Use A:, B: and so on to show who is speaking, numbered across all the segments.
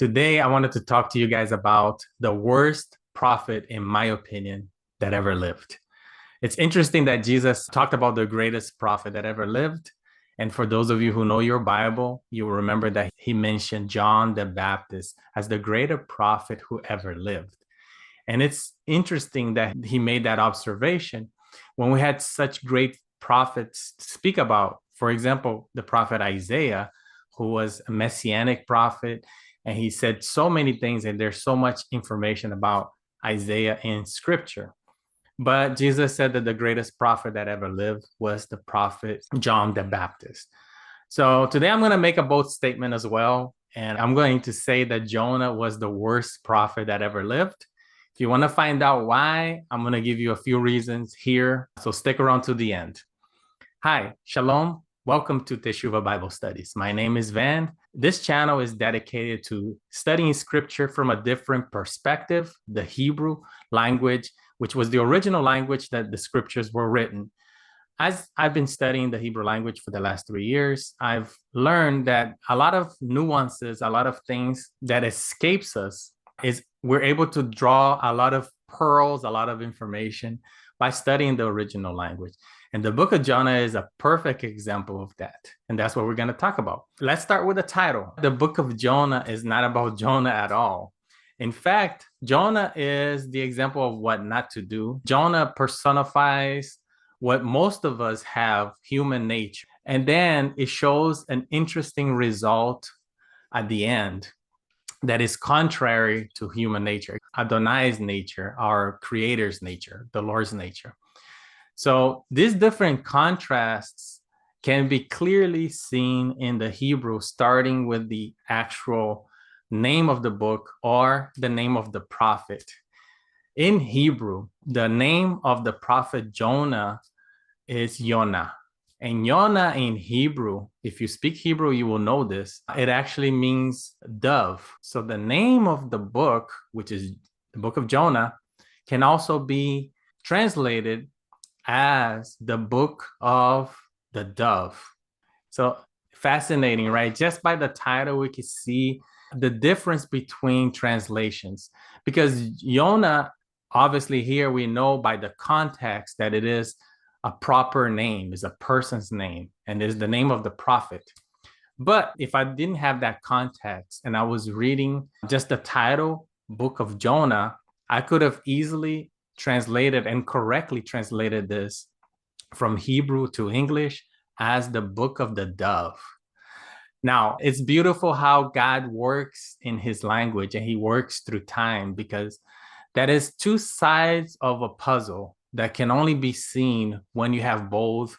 A: Today, I wanted to talk to you guys about the worst prophet, in my opinion, that ever lived. It's interesting that Jesus talked about the greatest prophet that ever lived. And for those of you who know your Bible, you will remember that he mentioned John the Baptist as the greatest prophet who ever lived. And it's interesting that he made that observation when we had such great prophets to speak about. For example, the prophet Isaiah, who was a Messianic prophet, and he said so many things, and there's so much information about Isaiah in scripture. But Jesus said that the greatest prophet that ever lived was the prophet John the Baptist. So today I'm going to make a bold statement as well. And I'm going to say that Jonah was the worst prophet that ever lived. If you want to find out why, I'm going to give you a few reasons here. So stick around to the end. Hi, Shalom. Welcome to Teshuvah Bible Studies. My name is Van. This channel is dedicated to studying scripture from a different perspective, the Hebrew language, which was the original language that the scriptures were written. As I've been studying the Hebrew language for the last 3 years, I've learned that a lot of nuances, a lot of things that escapes us is we're able to draw a lot of pearls, a lot of information by studying the original language. And the book of Jonah is a perfect example of that. And that's what we're going to talk about. Let's start with the title. The book of Jonah is not about Jonah at all. In fact, Jonah is the example of what not to do. Jonah personifies what most of us have, human nature. And then it shows an interesting result at the end that is contrary to human nature, Adonai's nature, our creator's nature, the Lord's nature. So these different contrasts can be clearly seen in the Hebrew, starting with the actual name of the book or the name of the prophet. In Hebrew, the name of the prophet Jonah is Yonah. And Yonah in Hebrew, if you speak Hebrew, you will know this. It actually means dove. So the name of the book, which is the book of Jonah, can also be translated as the book of the dove. So fascinating, right? Just by the title, we can see the difference between translations. Because Jonah, obviously here we know by the context that it is a proper name, is a person's name, and is the name of the prophet. But if I didn't have that context and I was reading just the title, Book of Jonah, I could have easily translated and correctly translated this from Hebrew to English as the Book of the Dove. Now, it's beautiful how God works in his language, and he works through time, because that is two sides of a puzzle that can only be seen when you have both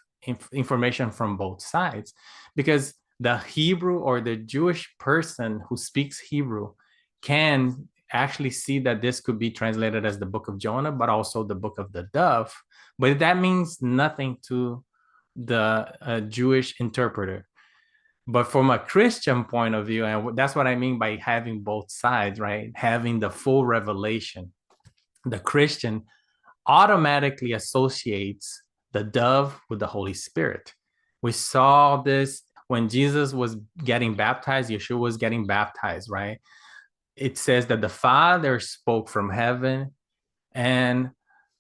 A: information from both sides. Because the Hebrew or the Jewish person who speaks Hebrew can actually see that this could be translated as the book of Jonah, but also the book of the dove. But that means nothing to the Jewish interpreter. But from a Christian point of view, and that's what I mean by having both sides, right? Having the full revelation, the Christian automatically associates the dove with the Holy Spirit. We saw this when Jesus was getting baptized, Yeshua was getting baptized, right? It says that the Father spoke from heaven, and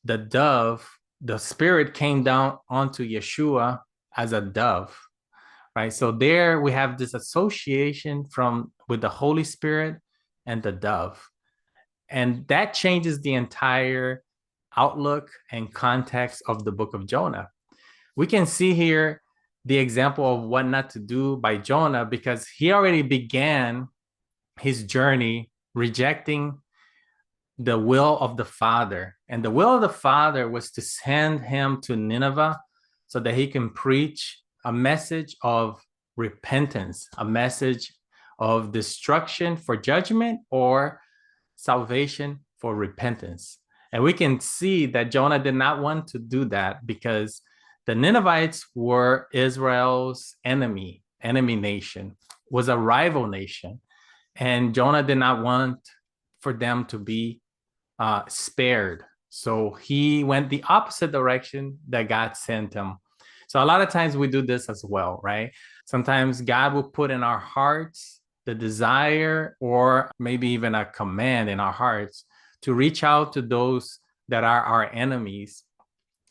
A: the dove, the Spirit came down onto Yeshua as a dove, right? So there we have this association with the Holy Spirit and the dove. And that changes the entire outlook and context of the book of Jonah. We can see here the example of what not to do by Jonah, because he already began his journey rejecting the will of the Father. And the will of the Father was to send him to Nineveh so that he can preach a message of repentance, a message of destruction for judgment or salvation for repentance. And we can see that Jonah did not want to do that, because the Ninevites were Israel's enemy nation, was a rival nation. And Jonah did not want for them to be spared. So he went the opposite direction that God sent him. So a lot of times we do this as well, right? Sometimes God will put in our hearts the desire or maybe even a command in our hearts to reach out to those that are our enemies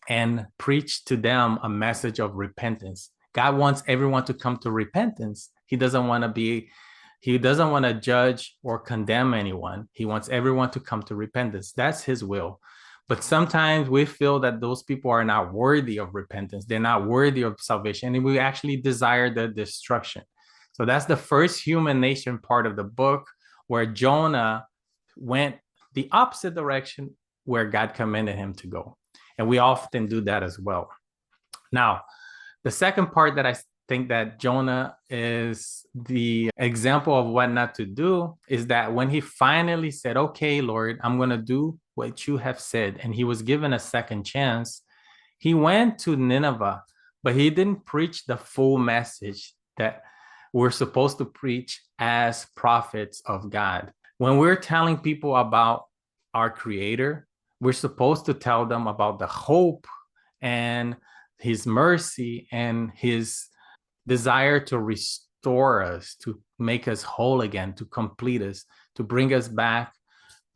A: and preach to them a message of repentance. God wants everyone to come to repentance. He doesn't want to judge or condemn anyone. He wants everyone to come to repentance. That's his will. But sometimes we feel that those people are not worthy of repentance. They're not worthy of salvation. And we actually desire their destruction. So that's the first human nation part of the book, where Jonah went the opposite direction where God commanded him to go. And we often do that as well. Now, the second part that I think that Jonah is the example of what not to do is that when he finally said, okay, Lord, I'm going to do what you have said, and he was given a second chance, he went to Nineveh, but he didn't preach the full message that we're supposed to preach as prophets of God. When we're telling people about our Creator, we're supposed to tell them about the hope and his mercy and his desire to restore us, to make us whole again, to complete us, to bring us back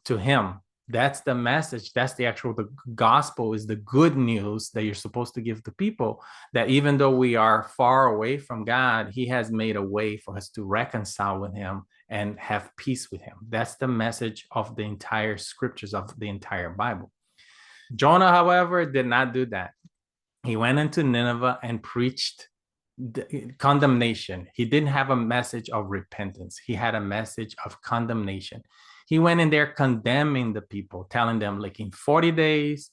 A: to him. That's the message. That's the gospel, is the good news that you're supposed to give to people, that even though we are far away from God, he has made a way for us to reconcile with him and have peace with him. That's the message of the entire scriptures, of the entire Bible. Jonah, however, did not do that. He went into Nineveh and preached condemnation. He didn't have a message of repentance. He had a message of condemnation. He went in there condemning the people, telling them, like, in 40 days,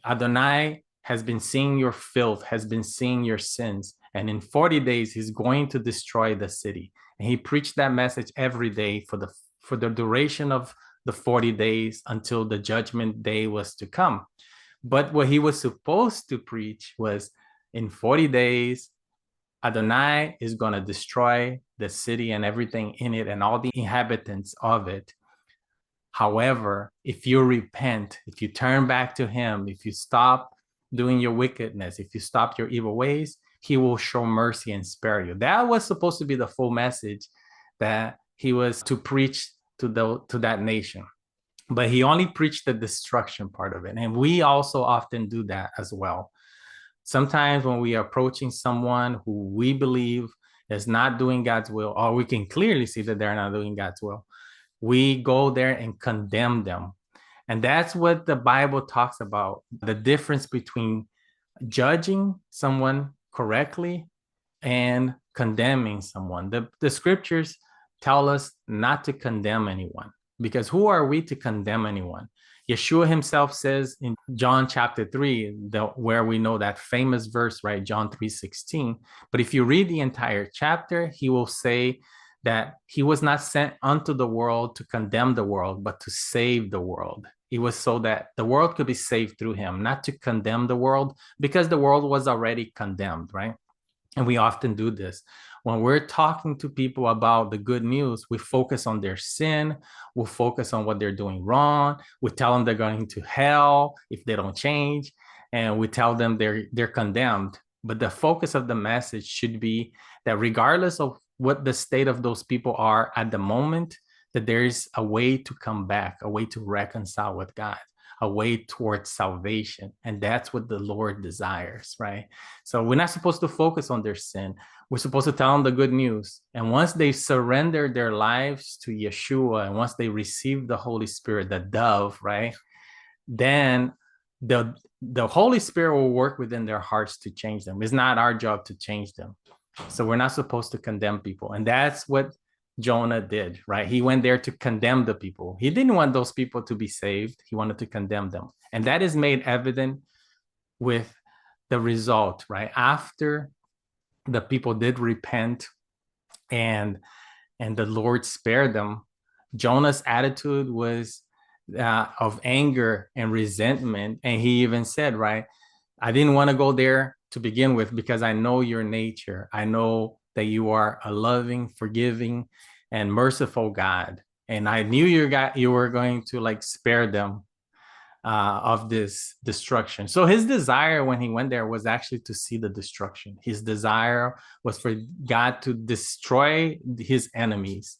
A: Adonai has been seeing your filth, has been seeing your sins. And in 40 days, he's going to destroy the city. And he preached that message every day for the duration of the 40 days until the judgment day was to come. But what he was supposed to preach was, in 40 days, Adonai is going to destroy the city and everything in it and all the inhabitants of it. However, if you repent, if you turn back to him, if you stop doing your wickedness, if you stop your evil ways, he will show mercy and spare you. That was supposed to be the full message that he was to preach to that nation. But he only preached the destruction part of it. And we also often do that as well. Sometimes when we are approaching someone who we believe is not doing God's will, or we can clearly see that they're not doing God's will, we go there and condemn them. And that's what the Bible talks about, the difference between judging someone correctly and condemning someone. The scriptures tell us not to condemn anyone, because who are we to condemn anyone? Yeshua himself says in John chapter 3, where we know that famous verse, right? John 3:16. But if you read the entire chapter, he will say that he was not sent unto the world to condemn the world, but to save the world. It was so that the world could be saved through him, not to condemn the world, because the world was already condemned, right? And we often do this. When we're talking to people about the good news, we focus on their sin. We focus on what they're doing wrong. We tell them they're going to hell if they don't change. And we tell them they're condemned. But the focus of the message should be that regardless of what the state of those people are at the moment, that there is a way to come back, a way to reconcile with God, a way towards salvation. And that's what the Lord desires, right? So we're not supposed to focus on their sin. We're supposed to tell them the good news. And once they surrender their lives to Yeshua, and once they receive the Holy Spirit, the dove, right? Then the Holy Spirit will work within their hearts to change them. It's not our job to change them. So we're not supposed to condemn people. And that's what Jonah did, right? He went there to condemn the people. He didn't want those people to be saved. He wanted to condemn them. And that is made evident with the result, right? After the people did repent and the Lord spared them, Jonah's attitude was of anger and resentment. And he even said, right, I didn't want to go there to begin with because I know your nature. I know that you are a loving, forgiving, and merciful God. And I knew you were going to like spare them. of this destruction. So his desire when he went there was actually to see the destruction. His desire was for God to destroy his enemies.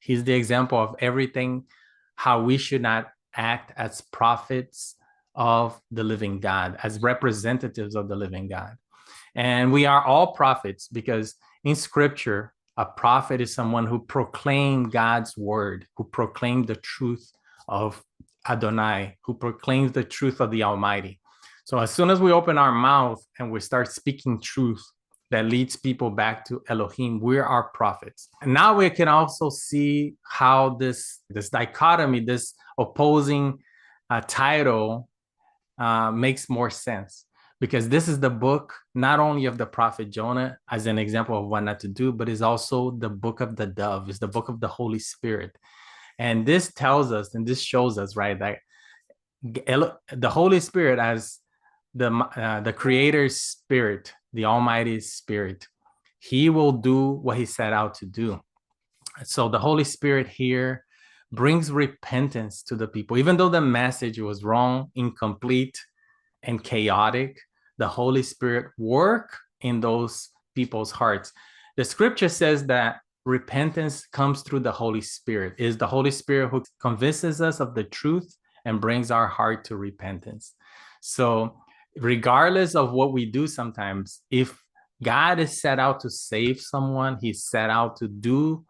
A: He's the example of everything, how we should not act as prophets of the living God, as representatives of the living God. And we are all prophets because in scripture, a prophet is someone who proclaimed God's word, who proclaimed the truth of Adonai, who proclaims the truth of the Almighty. So as soon as we open our mouth and we start speaking truth that leads people back to Elohim, we are prophets. And now we can also see how this dichotomy, this opposing title makes more sense, because this is the book not only of the prophet Jonah as an example of what not to do, but is also the book of the dove, is the book of the Holy Spirit. And this tells us, and this shows us, right, that the Holy Spirit as the Creator's Spirit, the Almighty Spirit, He will do what He set out to do. So the Holy Spirit here brings repentance to the people. Even though the message was wrong, incomplete, and chaotic, the Holy Spirit work in those people's hearts. The scripture says that repentance comes through the Holy Spirit. It is the Holy Spirit who convinces us of the truth and brings our heart to repentance. So regardless of what we do sometimes, if God is set out to save someone, He's set out to do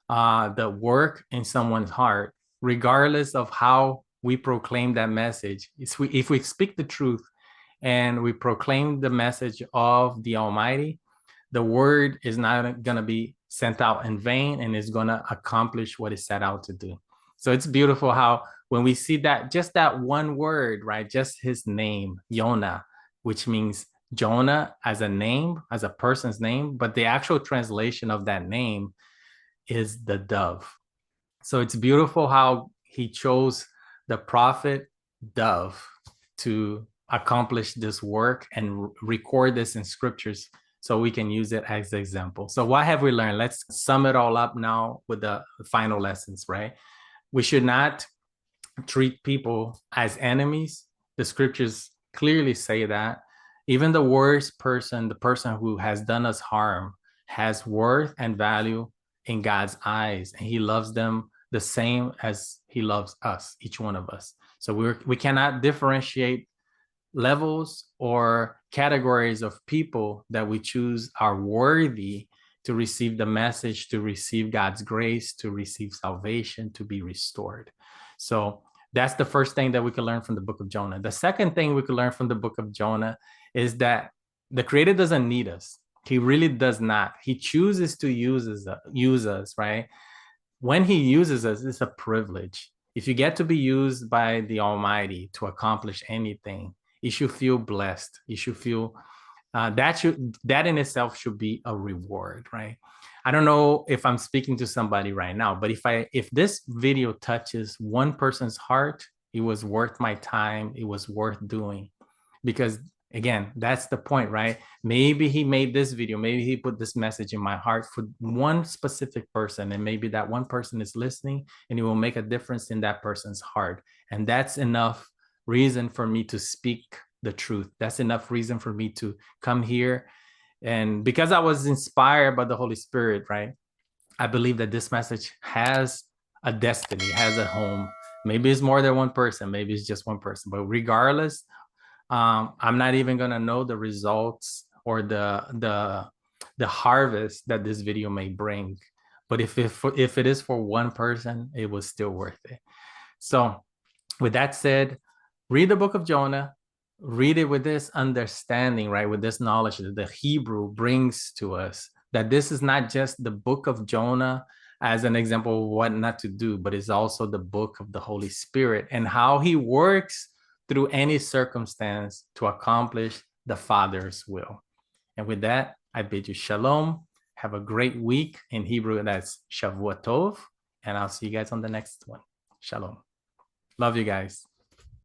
A: the work in someone's heart, regardless of how we proclaim that message. If we speak the truth and we proclaim the message of the Almighty, the word is not going to be sent out in vain, and is going to accomplish what it's set out to do. So it's beautiful how when we see that, just that one word, right, just his name, Yonah, which means Jonah as a name, as a person's name, but the actual translation of that name is the dove. So it's beautiful how he chose the prophet dove to accomplish this work and record this in scriptures so we can use it as an example. So what have we learned? Let's sum it all up now with the final lessons, right? We should not treat people as enemies. The scriptures clearly say that. Even the worst person, the person who has done us harm, has worth and value in God's eyes, and He loves them the same as He loves us, each one of us. So we cannot differentiate levels or categories of people that we choose are worthy to receive the message, to receive God's grace, to receive salvation, to be restored. So that's the first thing that we can learn from the book of Jonah. The second thing we can learn from the book of Jonah is that the Creator doesn't need us. He really does not. He chooses to use us, right? When He uses us, it's a privilege. If you get to be used by the Almighty to accomplish anything, you should feel blessed. You should feel that in itself should be a reward, right? I don't know if I'm speaking to somebody right now, but if this video touches one person's heart, it was worth my time. It was worth doing, because again, that's the point, right? Maybe He made this video, maybe He put this message in my heart for one specific person, and maybe that one person is listening, and it will make a difference in that person's heart. And that's enough reason for me to speak the truth. That's enough reason for me to come here. And because I was inspired by the Holy Spirit, right, I believe that this message has a destiny, has a home. Maybe it's more than one person, maybe it's just one person, but regardless, I'm not even gonna know the results or the harvest that this video may bring. But if it is for one person, it was still worth it. So with that said, read the book of Jonah, read it with this understanding, right? With this knowledge that the Hebrew brings to us, that this is not just the book of Jonah as an example of what not to do, but it's also the book of the Holy Spirit and how He works through any circumstance to accomplish the Father's will. And with that, I bid you shalom. Have a great week. In Hebrew, that's Shavua Tov. And I'll see you guys on the next one. Shalom. Love you guys.